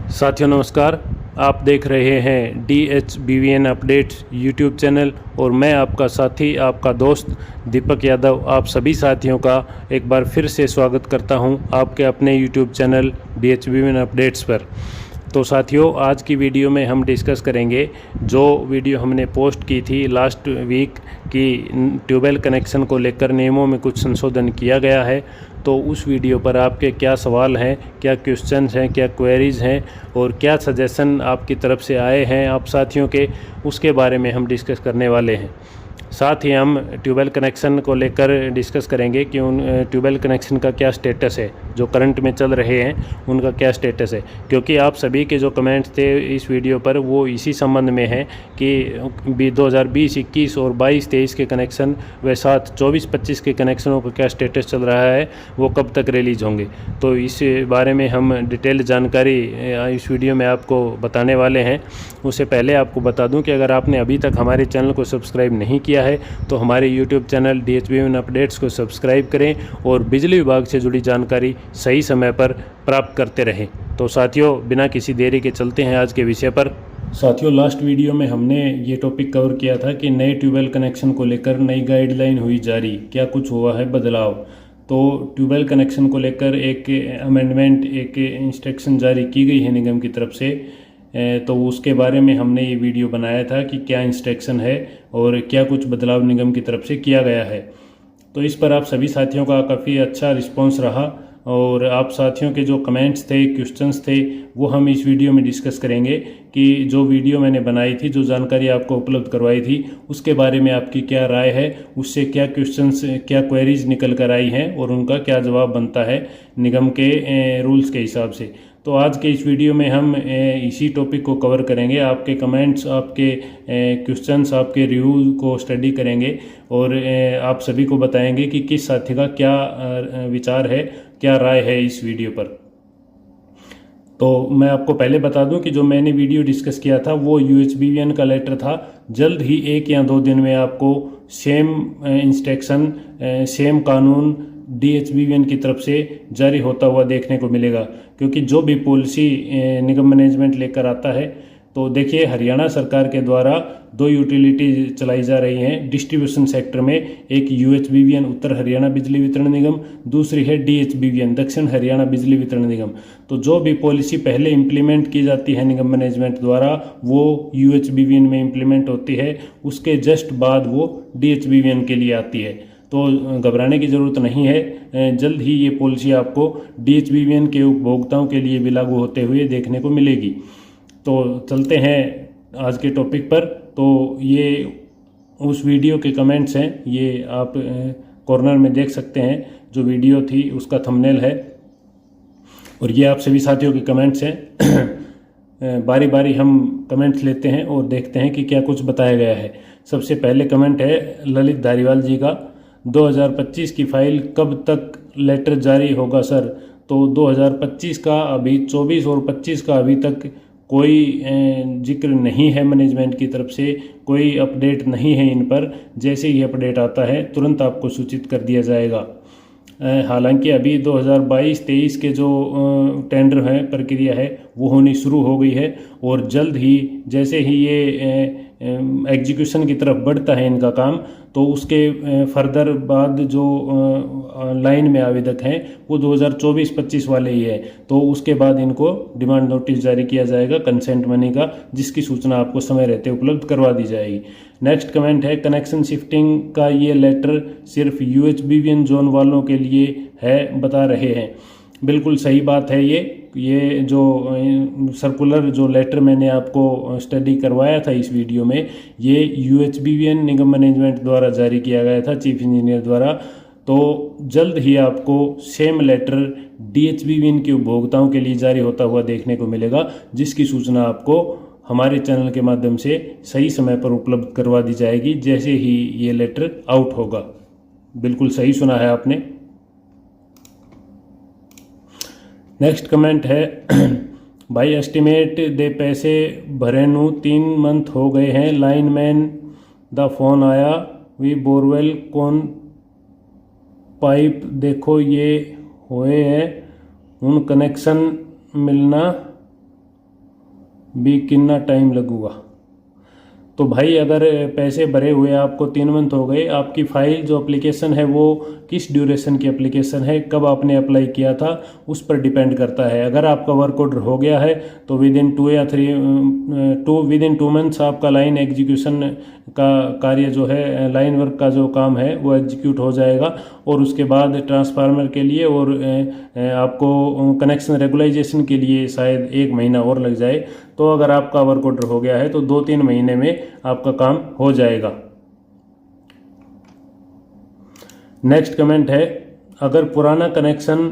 साथियों नमस्कार। आप देख रहे हैं DHBVN अपडेट्स यूट्यूब चैनल और मैं आपका साथी आपका दोस्त दीपक यादव आप सभी साथियों का एक बार फिर से स्वागत करता हूं आपके अपने यूट्यूब चैनल DHBVN अपडेट्स पर। तो साथियों आज की वीडियो में हम डिस्कस करेंगे जो वीडियो हमने पोस्ट की थी लास्ट वीक कि ट्यूबवेल कनेक्शन को लेकर नियमों में कुछ संशोधन किया गया है। तो उस वीडियो पर आपके क्या सवाल हैं, क्या क्वेश्चंस हैं, क्या क्वेरीज़ हैं और क्या सजेशन आपकी तरफ से आए हैं आप साथियों के, उसके बारे में हम डिस्कस करने वाले हैं। साथ ही हम ट्यूबवेल कनेक्शन को लेकर डिस्कस करेंगे कि उन ट्यूबवेल कनेक्शन का क्या स्टेटस है, जो करंट में चल रहे हैं उनका क्या स्टेटस है, क्योंकि आप सभी के जो कमेंट्स थे इस वीडियो पर वो इसी संबंध में हैं कि 2020, 21 और 22, 23 के कनेक्शन व साथ 24, 25 के कनेक्शनों का क्या स्टेटस चल रहा है, वो कब तक रिलीज़ होंगे। तो इस बारे में हम डिटेल जानकारी इस वीडियो में आपको बताने वाले हैं। उससे पहले आपको बता दूं कि अगर आपने अभी तक हमारे चैनल को सब्सक्राइब नहीं किया है तो हमारे यूट्यूब चैनल DHBVN अपडेट्स को सब्सक्राइब करें और बिजली विभाग से जुड़ी जानकारी सही समय पर प्राप्त करते रहें। तो साथियों बिना किसी देरी के चलते हैं आज के विषय पर। साथियों लास्ट वीडियो में हमने ये टॉपिक कवर किया था कि नए ट्यूबवेल कनेक्शन को लेकर नई गाइडलाइन हुई जारी, क्या कुछ हुआ है बदलाव। तो ट्यूबवेल कनेक्शन को लेकर एक अमेंडमेंट, एक इंस्ट्रक्शन जारी की गई है निगम की तरफ से। तो उसके बारे में हमने ये वीडियो बनाया था कि क्या इंस्ट्रक्शन है और क्या कुछ बदलाव निगम की तरफ से किया गया है। तो इस पर आप सभी साथियों का काफ़ी अच्छा रिस्पांस रहा और आप साथियों के जो कमेंट्स थे, क्वेश्चंस थे, वो हम इस वीडियो में डिस्कस करेंगे कि जो वीडियो मैंने बनाई थी, जो जानकारी आपको उपलब्ध करवाई थी, उसके बारे में आपकी क्या राय है, उससे क्या क्वेश्चंस, क्या क्वेरीज निकल कर आई हैं और उनका क्या जवाब बनता है निगम के रूल्स के हिसाब से। तो आज के इस वीडियो में हम इसी टॉपिक को कवर करेंगे। आपके कमेंट्स, आपके क्वेश्चंस, आपके रिव्यू को स्टडी करेंगे और आप सभी को बताएंगे कि किस साथी का क्या विचार है, क्या राय है इस वीडियो पर। तो मैं आपको पहले बता दूं कि जो मैंने वीडियो डिस्कस किया था वो UHBVN का लेटर था। जल्द ही 1 या 2 दिन में आपको सेम इंस्ट्रक्शन, सेम कानून DHBVN की तरफ से जारी होता हुआ देखने को मिलेगा, क्योंकि जो भी पॉलिसी निगम मैनेजमेंट लेकर आता है, तो देखिए हरियाणा सरकार के द्वारा 2 यूटिलिटी चलाई जा रही हैं डिस्ट्रीब्यूशन सेक्टर में। एक UHBVN उत्तर हरियाणा बिजली वितरण निगम, दूसरी है DHBVN दक्षिण हरियाणा बिजली वितरण निगम। तो जो भी पॉलिसी पहले इम्प्लीमेंट की जाती है निगम मैनेजमेंट द्वारा वो UHBVN में इम्प्लीमेंट होती है, उसके जस्ट बाद वो DHBVN के लिए आती है। तो घबराने की ज़रूरत नहीं है, जल्द ही ये पॉलिसी आपको DHBVN के उपभोक्ताओं के लिए भी लागू होते हुए देखने को मिलेगी। तो चलते हैं आज के टॉपिक पर। तो ये उस वीडियो के कमेंट्स हैं, ये आप कॉर्नर में देख सकते हैं, जो वीडियो थी उसका थंबनेल है और ये आप सभी साथियों के कमेंट्स हैं। बारी बारी हम कमेंट्स लेते हैं और देखते हैं कि क्या कुछ बताया गया है। सबसे पहले कमेंट है ललित धारीवाल जी का, 2025 की फाइल कब तक लेटर जारी होगा सर। तो 2025 का अभी, 24 और 25 का अभी तक कोई जिक्र नहीं है मैनेजमेंट की तरफ से, कोई अपडेट नहीं है इन पर। जैसे ही अपडेट आता है तुरंत आपको सूचित कर दिया जाएगा। हालांकि अभी 2022-23 के जो टेंडर हैं, प्रक्रिया है, वो होनी शुरू हो गई है और जल्द ही जैसे ही ये एग्जीक्यूशन की तरफ बढ़ता है इनका काम, तो उसके फर्दर बाद जो लाइन में आवेदक हैं वो 2024-25 वाले ही है। तो उसके बाद इनको डिमांड नोटिस जारी किया जाएगा कंसेंट मनी का, जिसकी सूचना आपको समय रहते उपलब्ध करवा दी जाएगी। नेक्स्ट कमेंट है कनेक्शन शिफ्टिंग का ये लेटर सिर्फ UHBVN जोन वालों के लिए है, बता रहे हैं। बिल्कुल सही बात है। ये जो सर्कुलर, जो लेटर मैंने आपको स्टडी करवाया था इस वीडियो में, ये UHBVN निगम मैनेजमेंट द्वारा जारी किया गया था, चीफ इंजीनियर द्वारा। तो जल्द ही आपको सेम लेटर DHBVN के उपभोक्ताओं के लिए जारी होता हुआ देखने को मिलेगा, जिसकी सूचना आपको हमारे चैनल के माध्यम से सही समय पर उपलब्ध करवा दी जाएगी जैसे ही ये लेटर आउट होगा। बिल्कुल सही सुना है आपने। नेक्स्ट कमेंट है भाई एस्टिमेट दे पैसे भरे नू 3 मंथ हो गए हैं, लाइन मैन द फोन आया वी बोरवेल कौन पाइप देखो ये होए है उन कनेक्शन मिलना भी कितना टाइम लगूगा। तो भाई अगर पैसे भरे हुए आपको 3 मंथ हो गए, आपकी फ़ाइल जो एप्लीकेशन है वो किस ड्यूरेशन की एप्लीकेशन है, कब आपने अप्लाई किया था, उस पर डिपेंड करता है। अगर आपका वर्क ऑर्डर हो गया है तो विद इन 2 मंथ्स आपका लाइन एग्जीक्यूशन का कार्य जो है, लाइन वर्क का जो काम है वो एग्जीक्यूट हो जाएगा। और उसके बाद ट्रांसफार्मर के लिए और आपको कनेक्शन रेगुलाइजेशन के लिए शायद 1 महीना और लग जाए। तो अगर आपका वर्क ऑर्डर हो गया है तो 2-3 महीने में आपका काम हो जाएगा। नेक्स्ट कमेंट है, अगर पुराना कनेक्शन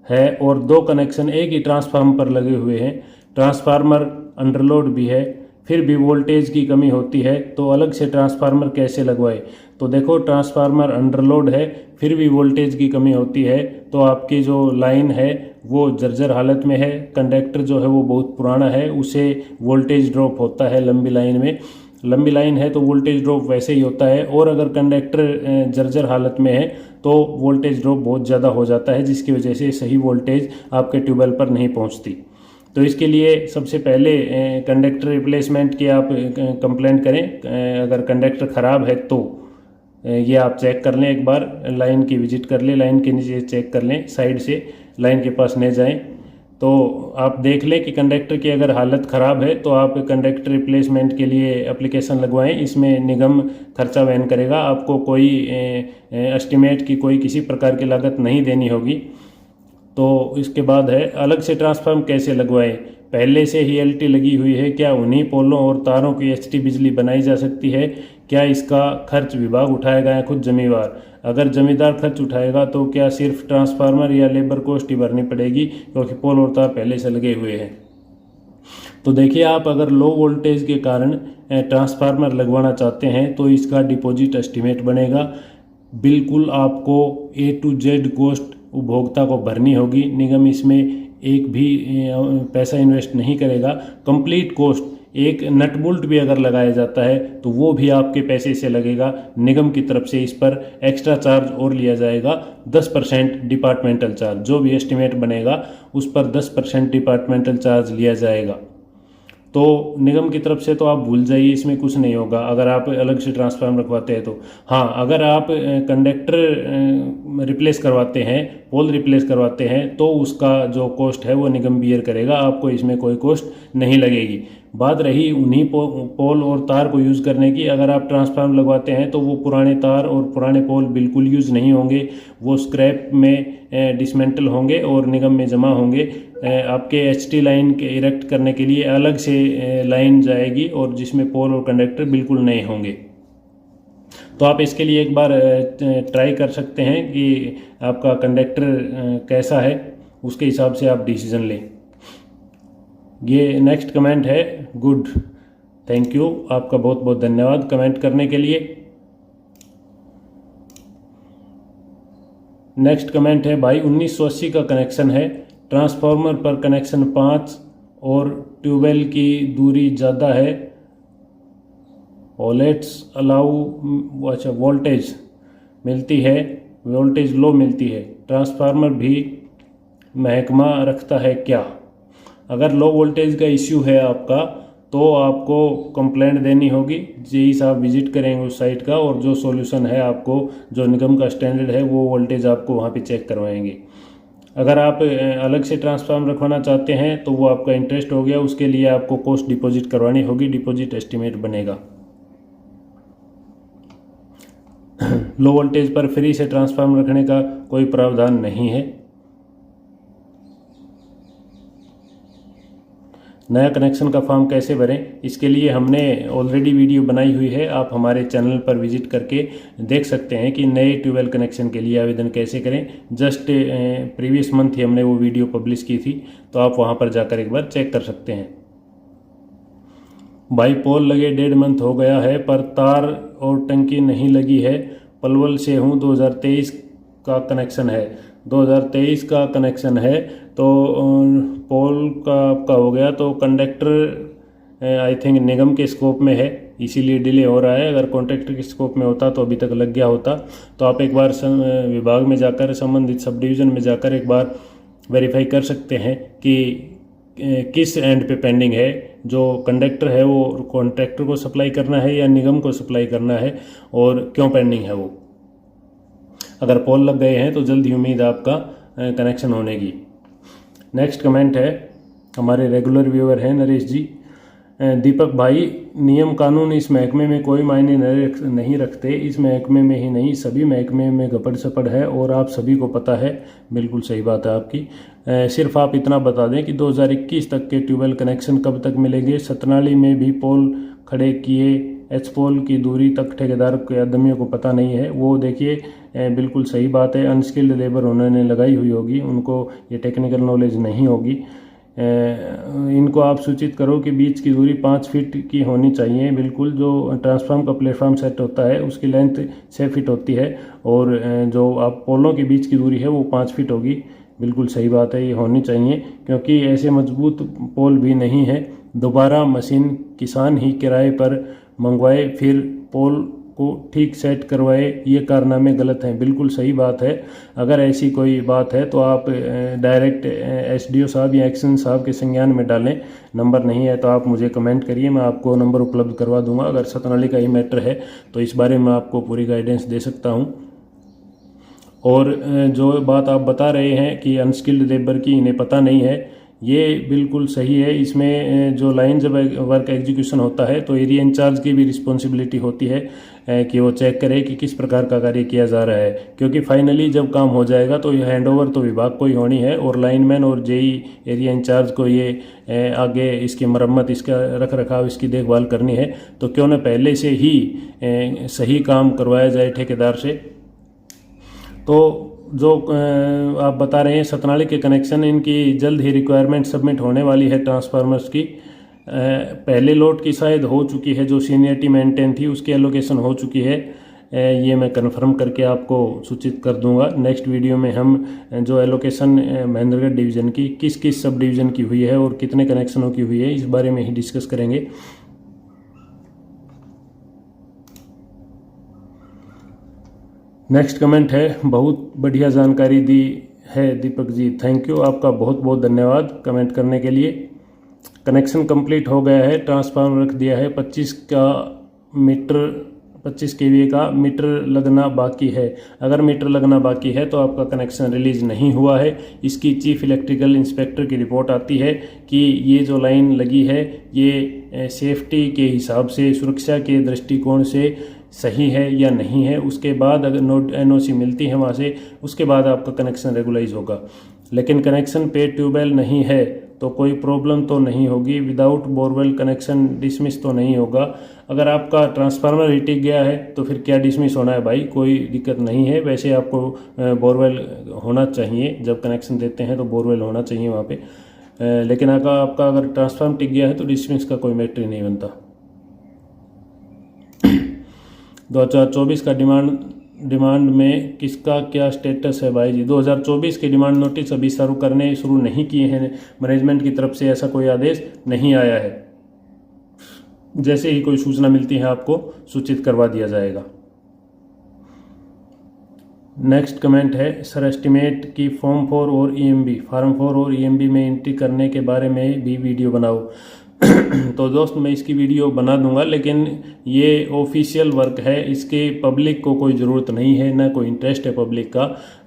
है और 2 कनेक्शन एक ही ट्रांसफार्मर पर लगे हुए हैं, ट्रांसफार्मर अंडरलोड भी है, फिर भी वोल्टेज की कमी होती है, तो अलग से ट्रांसफार्मर कैसे लगवाए। तो देखो, ट्रांसफार्मर अंडरलोड है, फिर भी वोल्टेज की कमी होती है, तो आपकी जो लाइन है वो जर्जर हालत में है, कंडक्टर जो है वो बहुत पुराना है, उसे वोल्टेज ड्रॉप होता है लंबी लाइन में। लंबी लाइन है तो वोल्टेज ड्रॉप वैसे ही होता है, और अगर कंडक्टर जर्जर हालत में है तो वोल्टेज ड्रॉप बहुत ज़्यादा हो जाता है, जिसकी वजह से सही वोल्टेज आपके ट्यूबवेल पर नहीं पहुंचती। तो इसके लिए सबसे पहले कंडक्टर रिप्लेसमेंट की आप कंप्लेंट करें। अगर कंडक्टर ख़राब है तो ये आप चेक कर लें, एक बार लाइन की विजिट कर लें, लाइन के नीचे चेक कर लें, साइड से लाइन के पास नहीं जाएं। तो आप देख लें कि कंडक्टर की अगर हालत ख़राब है तो आप कंडक्टर रिप्लेसमेंट के लिए एप्लीकेशन लगवाएं। इसमें निगम खर्चा वहन करेगा, आपको कोई एस्टिमेट की कोई किसी प्रकार की लागत नहीं देनी होगी। तो इसके बाद है, अलग से ट्रांसफार्मर कैसे लगवाएं। पहले से ही एलटी लगी हुई है क्या, उन्हीं पोलों और तारों की एचटी बिजली बनाई जा सकती है क्या, इसका खर्च विभाग उठाएगा या खुद जमींदार। अगर जमींदार खर्च उठाएगा तो क्या सिर्फ ट्रांसफार्मर या लेबर कॉस्ट ही भरनी पड़ेगी, क्योंकि पोल और तार पहले से लगे हुए हैं। तो देखिए, आप अगर लो वोल्टेज के कारण ट्रांसफार्मर लगवाना चाहते हैं तो इसका डिपॉजिट एस्टिमेट बनेगा। बिल्कुल आपको A to Z कॉस्ट उपभोक्ता को भरनी होगी, निगम इसमें एक भी पैसा इन्वेस्ट नहीं करेगा। कंप्लीट कॉस्ट, एक नट बोल्ट भी अगर लगाया जाता है तो वो भी आपके पैसे से लगेगा। निगम की तरफ से इस पर एक्स्ट्रा चार्ज और लिया जाएगा, 10% डिपार्टमेंटल चार्ज। जो भी एस्टिमेट बनेगा उस पर 10% डिपार्टमेंटल चार्ज लिया जाएगा। तो निगम की तरफ से तो आप भूल जाइए, इसमें कुछ नहीं होगा अगर आप अलग से ट्रांसफार्मर रखवाते हैं तो। हाँ, अगर आप कंडक्टर रिप्लेस करवाते हैं, पोल रिप्लेस करवाते हैं, तो उसका जो कॉस्ट है वो निगम बियर करेगा, आपको इसमें कोई कॉस्ट नहीं लगेगी। बात रही उन्हीं पोल और तार को यूज़ करने की, अगर आप ट्रांसफार्मर लगवाते हैं तो वो पुराने तार और पुराने पोल बिल्कुल यूज़ नहीं होंगे, वो स्क्रैप में डिसमेंटल होंगे और निगम में जमा होंगे। आपके एचटी लाइन के इरेक्ट करने के लिए अलग से लाइन जाएगी और जिसमें पोल और कंडक्टर बिल्कुल नए होंगे। तो आप इसके लिए एक बार ट्राई कर सकते हैं कि आपका कंडक्टर कैसा है, उसके हिसाब से आप डिसीजन लें। ये नेक्स्ट कमेंट है, गुड, थैंक यू, आपका बहुत बहुत धन्यवाद कमेंट करने के लिए। नेक्स्ट कमेंट है, भाई 1980 का कनेक्शन है, ट्रांसफार्मर पर कनेक्शन 5 और ट्यूबवेल की दूरी ज़्यादा है, वोल्टेज वोल्टेज मिलती है, वोल्टेज लो मिलती है, ट्रांसफार्मर भी महकमा रखता है क्या। अगर लो वोल्टेज का इश्यू है आपका तो आपको कंप्लेंट देनी होगी, जेई साहब विजिट करेंगे उस साइट का और जो सॉल्यूशन है आपको, जो निगम का स्टैंडर्ड है वो वोल्टेज आपको वहाँ पे चेक करवाएंगे। अगर आप अलग से ट्रांसफार्मर रखवाना चाहते हैं तो वो आपका इंटरेस्ट हो गया, उसके लिए आपको कॉस्ट डिपॉजिट करवानी होगी, डिपॉजिट एस्टिमेट बनेगा। लो वोल्टेज पर फ्री से ट्रांसफार्मर रखने का कोई प्रावधान नहीं है। नया कनेक्शन का फॉर्म कैसे भरें, इसके लिए हमने ऑलरेडी वीडियो बनाई हुई है, आप हमारे चैनल पर विजिट करके देख सकते हैं कि नए ट्यूबवेल कनेक्शन के लिए आवेदन कैसे करें। जस्ट प्रीवियस मंथ ही हमने वो वीडियो पब्लिश की थी, तो आप वहां पर जाकर एक बार चेक कर सकते हैं। भाई पोल लगे 1.5 मंथ हो गया है पर तार और टंकी नहीं लगी है, पलवल से हूँ, 2023 का कनेक्शन है। 2023 का कनेक्शन है तो पोल का आपका हो गया, तो कंडक्टर आई थिंक निगम के स्कोप में है, इसीलिए डिले हो रहा है। अगर कॉन्ट्रैक्टर के स्कोप में होता तो अभी तक लग गया होता। तो आप एक बार विभाग में जाकर, संबंधित सब डिवीज़न में जाकर एक बार वेरीफाई कर सकते हैं कि किस एंड पे पेंडिंग है। जो कंडक्टर है वो कॉन्ट्रैक्टर को सप्लाई करना है या निगम को सप्लाई करना है और क्यों पेंडिंग है वो। अगर पोल लग गए हैं तो जल्द ही उम्मीद आपका कनेक्शन होने की। नेक्स्ट कमेंट है, हमारे रेगुलर व्यूअर हैं नरेश जी। दीपक भाई, नियम कानून इस महकमे में कोई मायने नहीं रखते। इस महकमे में ही नहीं, सभी महकमे में गपड़ सपड़ है और आप सभी को पता है। बिल्कुल सही बात है आपकी। सिर्फ आप इतना बता दें कि 2021 तक के ट्यूबवेल कनेक्शन कब तक मिलेंगे। सतनाली में भी पोल खड़े किए, एच पोल की दूरी तक ठेकेदार के आदमियों को पता नहीं है। वो देखिए, बिल्कुल सही बात है, अनस्किल्ड लेबर उन्होंने लगाई हुई होगी, उनको ये टेक्निकल नॉलेज नहीं होगी। इनको आप सूचित करो कि बीच की दूरी 5 फीट की होनी चाहिए। बिल्कुल, जो ट्रांसफार्म का प्लेटफार्म सेट होता है उसकी लेंथ 6 फीट होती है और जो आप पोलों के बीच की दूरी है वो 5 फीट होगी। बिल्कुल सही बात है, ये होनी चाहिए, क्योंकि ऐसे मजबूत पोल भी नहीं है। दोबारा मशीन किसान ही किराए पर मंगवाए फिर पोल को ठीक सेट करवाए, ये कारनामे गलत हैं। बिल्कुल सही बात है। अगर ऐसी कोई बात है तो आप डायरेक्ट एसडीओ साहब या एक्शन साहब के संज्ञान में डालें। नंबर नहीं है तो आप मुझे कमेंट करिए, मैं आपको नंबर उपलब्ध करवा दूंगा। अगर सतनाली का ही मैटर है तो इस बारे में आपको पूरी गाइडेंस दे सकता हूँ। और जो बात आप बता रहे हैं कि अनस्किल्ड लेबर की इन्हें पता नहीं है, ये बिल्कुल सही है। इसमें जो लाइन जब वर्क एग्जीक्यूशन होता है तो एरिया इंचार्ज की भी रिस्पॉन्सिबिलिटी होती है कि वो चेक करे कि किस प्रकार का कार्य किया जा रहा है, क्योंकि फाइनली जब काम हो जाएगा तो ये हैंडओवर तो विभाग को ही होनी है और लाइनमैन और जेई एरिया इंचार्ज को ये आगे इसकी मरम्मत, इसका रख रखाव, इसकी देखभाल करनी है। तो क्यों न पहले से ही सही काम करवाया जाए ठेकेदार से। तो जो आप बता रहे हैं सतनाली के कनेक्शन, इनकी जल्द ही रिक्वायरमेंट सबमिट होने वाली है ट्रांसफार्मर्स की। पहले लॉट की शायद हो चुकी है, जो सीनियरिटी मेंटेन थी उसकी एलोकेशन हो चुकी है। ये मैं कंफर्म करके आपको सूचित कर दूंगा। नेक्स्ट वीडियो में हम जो एलोकेशन महेंद्रगढ़ डिवीज़न की किस किस सब डिवीज़न की हुई है और कितने कनेक्शनों की हुई है, इस बारे में ही डिस्कस करेंगे। नेक्स्ट कमेंट है, बहुत बढ़िया जानकारी दी है दीपक जी, थैंक यू, आपका बहुत बहुत धन्यवाद कमेंट करने के लिए। कनेक्शन कंप्लीट हो गया है, ट्रांसफार्मर रख दिया है, 25 केवीए का मीटर लगना बाकी है। अगर मीटर लगना बाकी है तो आपका कनेक्शन रिलीज नहीं हुआ है। इसकी चीफ इलेक्ट्रिकल इंस्पेक्टर की रिपोर्ट आती है कि ये जो लाइन लगी है ये सेफ्टी के हिसाब से, सुरक्षा के दृष्टिकोण से सही है या नहीं है। उसके बाद अगर एनओसी मिलती है वहाँ से, उसके बाद आपका कनेक्शन रेगुलाइज होगा। लेकिन कनेक्शन पे ट्यूबवेल नहीं है तो कोई प्रॉब्लम तो नहीं होगी। विदाउट बोरवेल कनेक्शन डिसमिस तो नहीं होगा। अगर आपका ट्रांसफार्मर ही टिक गया है तो फिर क्या डिसमिस होना है भाई, कोई दिक्कत नहीं है। वैसे आपको बोरवेल होना चाहिए, जब कनेक्शन देते हैं तो बोरवेल होना चाहिए वहाँ पे। लेकिन आपका अगर ट्रांसफार्मर टिक गया है तो डिसमिस का कोई मैटर ही नहीं बनता। 2024 का डिमांड में किसका क्या स्टेटस है भाई जी? 2024 के डिमांड नोटिस अभी शुरू नहीं किए हैं मैनेजमेंट की तरफ से, ऐसा कोई आदेश नहीं आया है। जैसे ही कोई सूचना मिलती है आपको सूचित करवा दिया जाएगा। नेक्स्ट कमेंट है, सर एस्टिमेट की फॉर्म 4 और ईएमबी में एंट्री करने के बारे में भी वीडियो बनाओ। तो दोस्त मैं इसकी वीडियो बना दूंगा, लेकिन ये ऑफिशियल वर्क है, इसके पब्लिक को कोई ज़रूरत नहीं है, ना कोई इंटरेस्ट है पब्लिक का।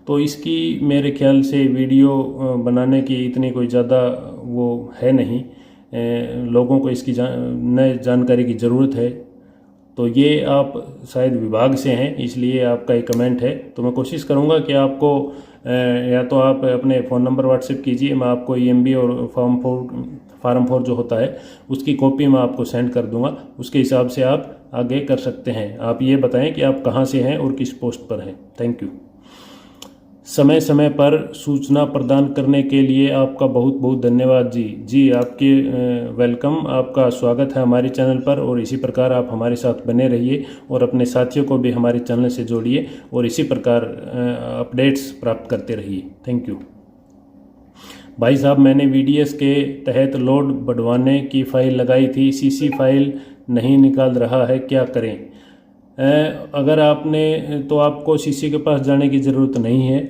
तो इसकी मेरे ख्याल से वीडियो बनाने की इतनी कोई ज़्यादा वो है नहीं, लोगों को इसकी नए जानकारी की ज़रूरत है। तो ये आप शायद विभाग से हैं इसलिए आपका एक कमेंट है। तो मैं कोशिश करूँगा कि आपको या तो आप अपने फ़ोन नंबर व्हाट्सएप कीजिए, मैं आपको ईएमबी और फार्म 4 जो होता है उसकी कॉपी मैं आपको सेंड कर दूंगा। उसके हिसाब से आप आगे कर सकते हैं। आप ये बताएं कि आप कहाँ से हैं और किस पोस्ट पर हैं। Thank you. समय समय पर सूचना प्रदान करने के लिए आपका बहुत बहुत धन्यवाद जी। आपके वेलकम, आपका स्वागत है हमारे चैनल पर, और इसी प्रकार आप हमारे साथ बने रहिए और अपने साथियों को भी हमारे चैनल से जोड़िए और इसी प्रकार अपडेट्स प्राप्त करते रहिए। Thank you. भाई साहब, मैंने वीडीएस के तहत लोड बढ़वाने की फ़ाइल लगाई थी, सीसी फाइल नहीं निकाल रहा है, क्या करें? अगर आपने तो आपको सीसी के पास जाने की ज़रूरत नहीं है।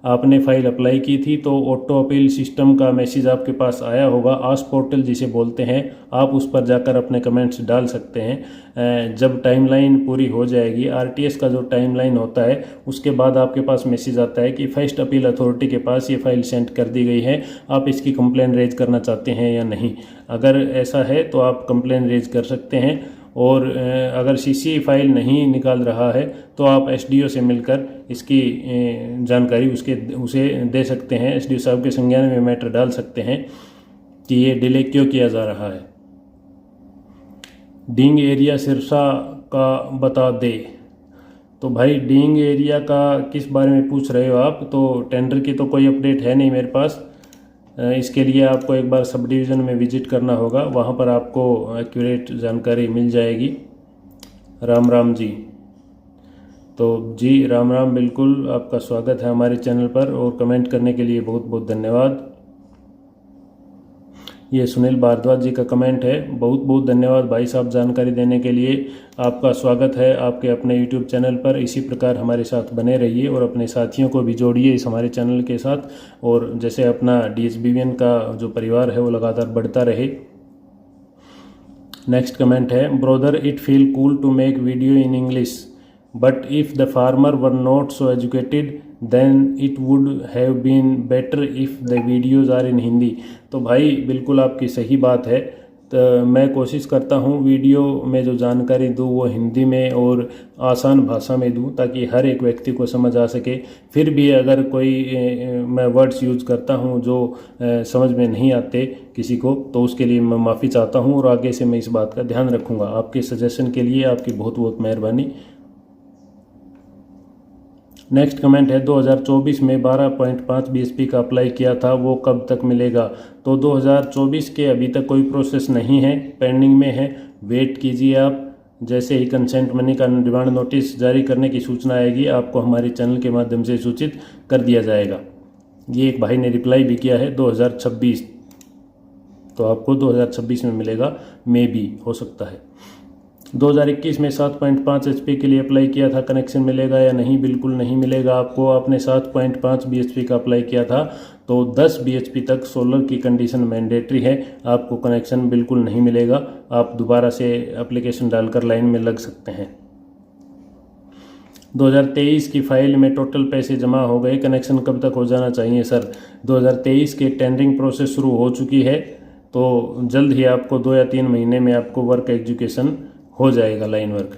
आपने फ़ाइल अप्लाई की थी तो ऑटो अपील सिस्टम का मैसेज आपके पास आया होगा, आस्क पोर्टल जिसे बोलते हैं। आप उस पर जाकर अपने कमेंट्स डाल सकते हैं। जब टाइमलाइन पूरी हो जाएगी, आरटीएस का जो टाइमलाइन होता है, उसके बाद आपके पास मैसेज आता है कि फर्स्ट अपील अथॉरिटी के पास ये फ़ाइल सेंड कर दी गई है, आप इसकी कंप्लेन रेज करना चाहते हैं या नहीं। अगर ऐसा है तो आप कंप्लेन रेज कर सकते हैं। और अगर सीसीआई फाइल नहीं निकाल रहा है तो आप एसडीओ से मिलकर इसकी जानकारी उसे दे सकते हैं। एसडीओ साहब के संज्ञान में मैटर डाल सकते हैं कि ये डिले क्यों किया जा रहा है। डींग एरिया सिरसा का बता दे। तो भाई डींग एरिया का किस बारे में पूछ रहे हो आप? तो टेंडर की तो कोई अपडेट है नहीं मेरे पास। इसके लिए आपको एक बार सब डिवीज़न में विजिट करना होगा, वहाँ पर आपको एक्यूरेट जानकारी मिल जाएगी। राम राम जी। तो जी राम राम, बिल्कुल आपका स्वागत है हमारे चैनल पर, और कमेंट करने के लिए बहुत बहुत धन्यवाद। ये सुनील भारद्वाज जी का कमेंट है। बहुत बहुत धन्यवाद भाई साहब जानकारी देने के लिए। आपका स्वागत है आपके अपने यूट्यूब चैनल पर। इसी प्रकार हमारे साथ बने रहिए और अपने साथियों को भी जोड़िए इस हमारे चैनल के साथ, और जैसे अपना DHBVN का जो परिवार है वो लगातार बढ़ता रहे। नेक्स्ट कमेंट है, brother it feel cool to make video in English but if the farmer were not so educated then it would have been better if the videos are in Hindi. तो भाई बिल्कुल आपकी सही बात है। तो मैं कोशिश करता हूँ वीडियो में जो जानकारी दूँ वो हिंदी में और आसान भाषा में दूँ, ताकि हर एक व्यक्ति को समझ आ सके। फिर भी अगर कोई मैं वर्ड्स यूज़ करता हूँ जो समझ में नहीं आते किसी को, तो उसके लिए मैं माफ़ी चाहता हूँ, और आगे से मैं इस बात का ध्यान रखूँगा। आपके सजेशन के लिए आपकी बहुत बहुत मेहरबानी। नेक्स्ट कमेंट है, 2024 में 12.5 BHP का अप्लाई किया था, वो कब तक मिलेगा? तो 2024 के अभी तक कोई प्रोसेस नहीं है, पेंडिंग में है, वेट कीजिए आप। जैसे ही कंसेंट मनी का डिमांड नोटिस जारी करने की सूचना आएगी, आपको हमारे चैनल के माध्यम से सूचित कर दिया जाएगा। ये एक भाई ने रिप्लाई भी किया है 2026, तो आपको 2026 में मिलेगा, मे बी हो सकता है। 2021 में 7.5 HP के लिए अप्लाई किया था, कनेक्शन मिलेगा या नहीं? बिल्कुल नहीं मिलेगा आपको। आपने 7.5 BHP का अप्लाई किया था तो 10 BHP तक सोलर की कंडीशन मैंडेटरी है, आपको कनेक्शन बिल्कुल नहीं मिलेगा। आप दोबारा से एप्लीकेशन डालकर लाइन में लग सकते हैं। 2023 की फाइल में टोटल पैसे जमा हो गए, कनेक्शन कब तक हो जाना चाहिए सर? 2023 के टेंडरिंग प्रोसेस शुरू हो चुकी है, तो जल्द ही आपको 2 या 3 महीने में आपको वर्क एग्जीक्यूशन हो जाएगा, लाइन वर्क।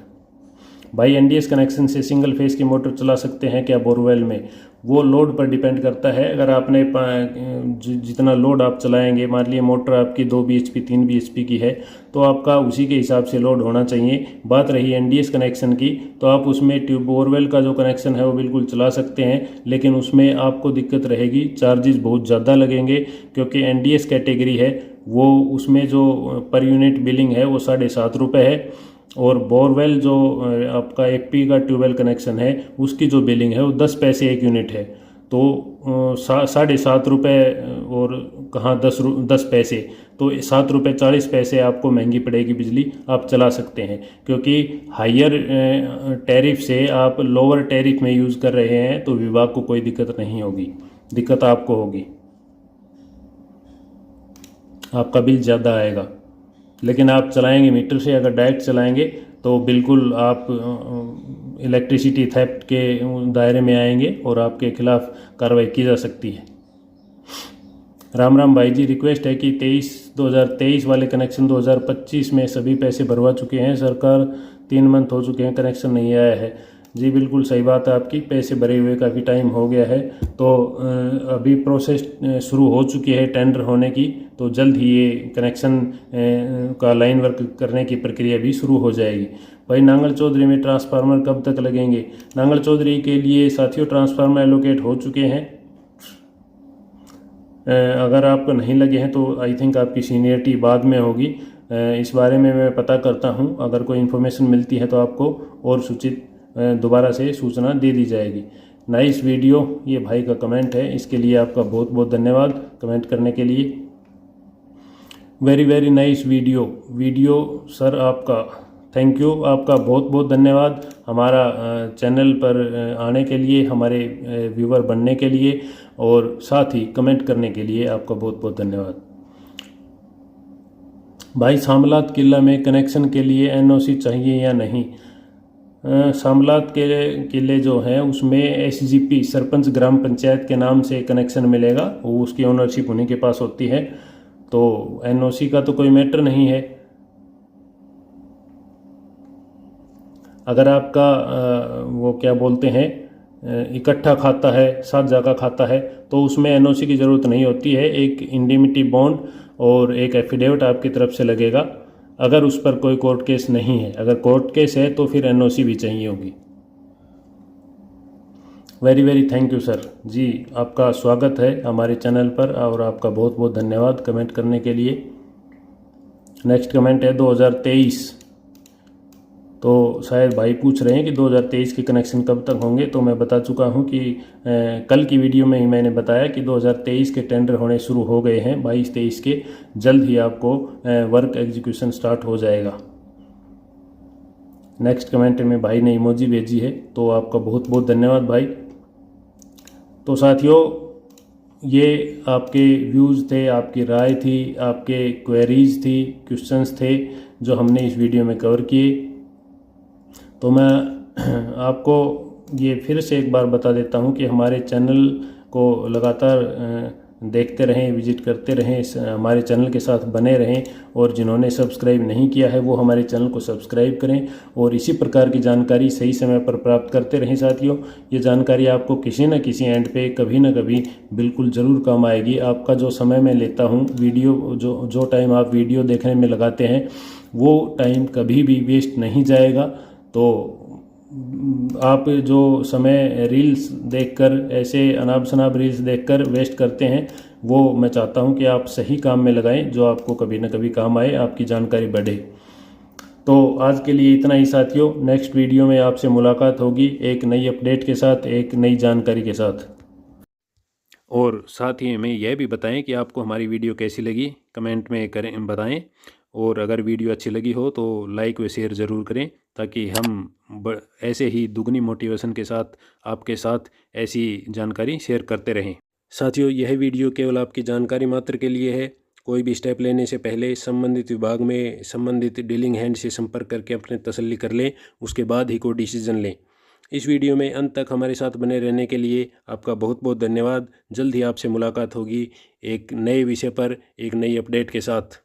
भाई NDS कनेक्शन से सिंगल फेस की मोटर चला सकते हैं क्या बोरवेल में? वो लोड पर डिपेंड करता है। अगर आपने जितना लोड आप चलाएंगे, मान लीजिए मोटर आपकी 2 BHP 3 BHP की है, तो आपका उसी के हिसाब से लोड होना चाहिए। बात रही NDS कनेक्शन की, तो आप उसमें ट्यूब बोरवेल का जो कनेक्शन है वो बिल्कुल चला सकते हैं, लेकिन उसमें आपको दिक्कत रहेगी, चार्जेस बहुत ज़्यादा लगेंगे, क्योंकि NDS कैटेगरी है वो, उसमें जो पर यूनिट बिलिंग है वो 7.5 रुपये है, और बोरवेल जो आपका FP का ट्यूबवेल कनेक्शन है उसकी जो बिलिंग है वो 10 पैसे 1 यूनिट है। तो 7.5 रुपये और कहाँ 10 पैसे, तो 7 रुपये 40 पैसे आपको महंगी पड़ेगी बिजली। आप चला सकते हैं, क्योंकि हायर टैरिफ से आप लोअर टैरिफ में यूज़ कर रहे हैं, तो विभाग को कोई दिक्कत नहीं होगी, दिक्कत आपको होगी, आपका बिल ज़्यादा आएगा। लेकिन आप चलाएंगे मीटर से, अगर डायरेक्ट चलाएंगे तो बिल्कुल आप इलेक्ट्रिसिटी थेफ्ट के दायरे में आएंगे और आपके खिलाफ कार्रवाई की जा सकती है। राम राम भाई जी, रिक्वेस्ट है कि 2023 वाले कनेक्शन 2025 में सभी पैसे भरवा चुके हैं, सरकार 3 मंथ हो चुके हैं, कनेक्शन नहीं आया है। जी बिल्कुल सही बात है आपकी, पैसे भरे हुए काफ़ी टाइम हो गया है, तो अभी प्रोसेस शुरू हो चुकी है टेंडर होने की, तो जल्द ही ये कनेक्शन का लाइन वर्क करने की प्रक्रिया भी शुरू हो जाएगी। भाई नांगल चौधरी में ट्रांसफार्मर कब तक लगेंगे? नांगल चौधरी के लिए साथियों ट्रांसफार्मर एलोकेट हो चुके हैं। अगर आपको नहीं लगे हैं तो आई थिंक आपकी सीनियरिटी बाद में होगी। इस बारे में मैं पता करता हूँ, अगर कोई इन्फॉर्मेशन मिलती है तो आपको और सूचित दोबारा से सूचना दे दी जाएगी। नाइस वीडियो, ये भाई का कमेंट है, इसके लिए आपका बहुत बहुत धन्यवाद कमेंट करने के लिए। Very very nice video sir आपका, थैंक यू, आपका बहुत बहुत धन्यवाद हमारा चैनल पर आने के लिए, हमारे व्यूवर बनने के लिए और साथ ही कमेंट करने के लिए आपका बहुत बहुत धन्यवाद। भाई शामलात किला में कनेक्शन के लिए एनओसी चाहिए या नहीं? शामलात के किले जो हैं उसमें एसजीपी सरपंच ग्राम पंचायत के नाम से कनेक्शन मिलेगा, वो उसकी ओनरशिप उन्हीं के पास होती है, तो एनओसी का तो कोई मैटर नहीं है। अगर आपका वो क्या बोलते हैं इकट्ठा खाता है, साथ जगह खाता है, तो उसमें एनओसी की ज़रूरत नहीं होती है। एक इंडिमिटी बॉन्ड और एक एफिडेविट आपकी तरफ से लगेगा, अगर उस पर कोई कोर्ट केस नहीं है। अगर कोर्ट केस है तो फिर एनओसी भी चाहिए होगी। Very very thank you sir जी, आपका स्वागत है हमारे चैनल पर और आपका बहुत बहुत धन्यवाद कमेंट करने के लिए। नेक्स्ट कमेंट है 2023, तो शायद भाई पूछ रहे हैं कि 2023 के कनेक्शन कब तक होंगे, तो मैं बता चुका हूं कि कल की वीडियो में ही मैंने बताया कि 2023 के टेंडर होने शुरू हो गए हैं। 22-23 के जल्द ही आपको वर्क एग्जीक्यूशन स्टार्ट हो जाएगा। नेक्स्ट कमेंट में भाई ने इमोजी भेजी है, तो आपका बहुत बहुत धन्यवाद भाई। तो साथियों, ये आपके व्यूज़ थे, आपकी राय थी, आपके क्वेरीज थी, क्वेश्चंस थे जो हमने इस वीडियो में कवर किए। तो मैं आपको ये फिर से एक बार बता देता हूँ कि हमारे चैनल को लगातार देखते रहें, विजिट करते रहें, हमारे चैनल के साथ बने रहें, और जिन्होंने सब्सक्राइब नहीं किया है वो हमारे चैनल को सब्सक्राइब करें और इसी प्रकार की जानकारी सही समय पर प्राप्त करते रहें। साथियों, ये जानकारी आपको किसी न किसी एंड पे कभी ना कभी बिल्कुल ज़रूर काम आएगी। आपका जो समय मैं लेता हूँ, वीडियो जो टाइम आप वीडियो देखने में लगाते हैं, वो टाइम कभी भी वेस्ट नहीं जाएगा। तो आप जो समय रील्स देखकर, ऐसे अनाप शनाप रील्स देखकर वेस्ट करते हैं, वो मैं चाहता हूं कि आप सही काम में लगाएं जो आपको कभी ना कभी काम आए, आपकी जानकारी बढ़े। तो आज के लिए इतना ही साथियों, नेक्स्ट वीडियो में आपसे मुलाकात होगी एक नई अपडेट के साथ, एक नई जानकारी के साथ। और साथ ही हमें यह भी बताएं कि आपको हमारी वीडियो कैसी लगी, कमेंट में करें, बताएं। और अगर वीडियो अच्छी लगी हो तो लाइक व शेयर ज़रूर करें, ताकि हम ऐसे ही दुगनी मोटिवेशन के साथ आपके साथ ऐसी जानकारी शेयर करते रहें। साथियों, यह वीडियो केवल आपकी जानकारी मात्र के लिए है। कोई भी स्टेप लेने से पहले संबंधित विभाग में संबंधित डीलिंग हैंड से संपर्क करके अपने तसल्ली कर लें, उसके बाद ही कोई डिसीजन लें। इस वीडियो में अंत तक हमारे साथ बने रहने के लिए आपका बहुत बहुत धन्यवाद। जल्द ही आपसे मुलाकात होगी एक नए विषय पर, एक नई अपडेट के साथ।